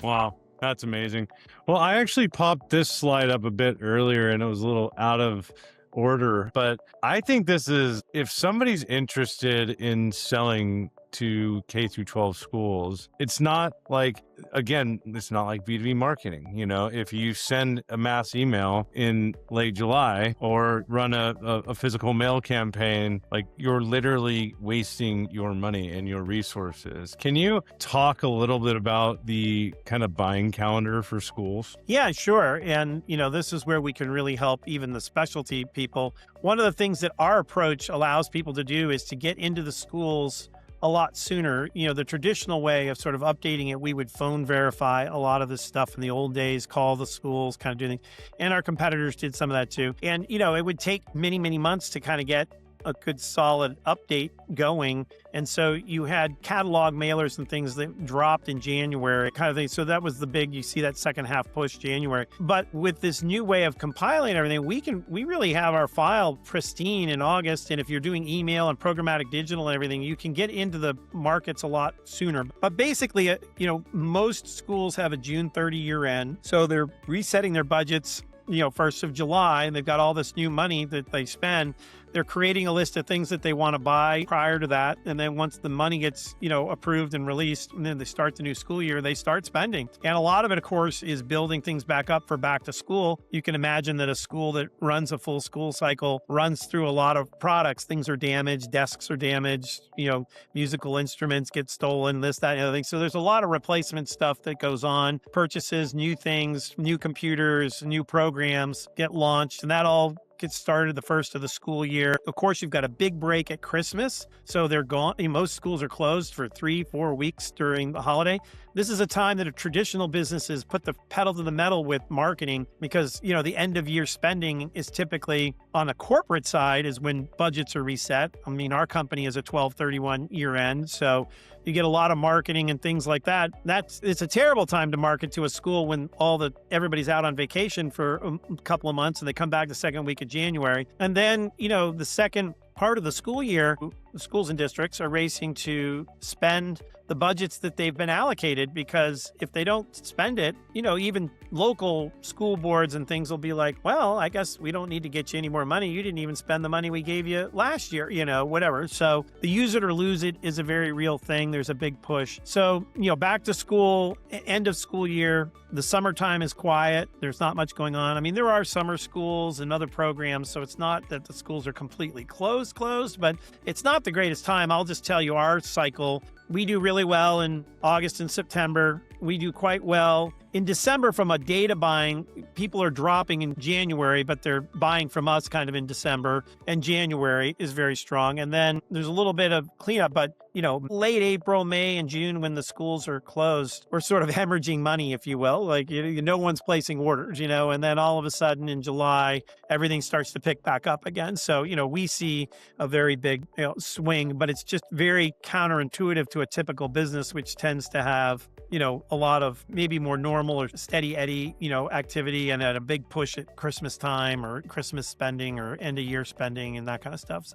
Wow, that's amazing. Well, I actually popped this slide up a bit earlier and it was a little out of order, but I think this is if somebody's interested in selling to K through 12 schools, it's not like, again, it's not like B2B marketing. If you send a mass email in late July or run a physical mail campaign, like you're literally wasting your money and your resources. Can you talk a little bit about the kind of buying calendar for schools? Yeah, sure. And, this is where we can really help even the specialty people. One of the things that our approach allows people to do is to get into the schools a lot sooner. The traditional way of sort of updating it, we would phone verify a lot of this stuff in the old days, call the schools, kind of do things. And our competitors did some of that too. And, it would take many, many months to kind of get a good solid update going. And so you had catalog mailers and things that dropped in January kind of thing. So that was you see that second half push January. But with this new way of compiling everything, we really have our file pristine in August. And if you're doing email and programmatic digital and everything, you can get into the markets a lot sooner. But basically, most schools have a June 30 year end. So they're resetting their budgets 1st of July, and they've got all this new money that they spend. They're creating a list of things that they want to buy prior to that. And then once the money gets, approved and released, and then they start the new school year, they start spending. And a lot of it, of course, is building things back up for back to school. You can imagine that a school that runs a full school cycle runs through a lot of products. Things are damaged, desks are damaged, musical instruments get stolen, this, that, and other thing. So there's a lot of replacement stuff that goes on. Purchases, new things, new computers, new programs get launched, and that all gets started the first of the school year. Of course, you've got a big break at Christmas. So they're gone. Most schools are closed for 3-4 weeks during the holiday. This is a time that traditional businesses put the pedal to the metal with marketing because, the end of year spending is typically on a corporate side is when budgets are reset. I mean, our company is a 12/31 year end. So you get a lot of marketing and things like that. It's a terrible time to market to a school when everybody's out on vacation for a couple of months and they come back the second week of January. And then, the second part of the school year, the schools and districts are racing to spend the budgets that they've been allocated, because if they don't spend it, even local school boards and things will be like, well, I guess we don't need to get you any more money. You didn't even spend the money we gave you last year, whatever. So the use it or lose it is a very real thing. There's a big push. So, back to school, end of school year, the summertime is quiet. There's not much going on. I mean, there are summer schools and other programs, so it's not that the schools are completely closed, but it's not the greatest time. I'll just tell you our cycle. We do really well in August and September. We do quite well in December from a data buying. People are dropping in January, but they're buying from us kind of in December, and January is very strong. And then there's a little bit of cleanup, but late April, May, and June when the schools are closed, we're sort of hemorrhaging money, if you will. Like, no one's placing orders, and then all of a sudden in July, everything starts to pick back up again. So, we see a very big swing, but it's just very counterintuitive to a typical business, which tends to have, a lot of maybe more normal or steady eddy, activity, and at a big push at Christmas time or Christmas spending or end of year spending and that kind of stuff.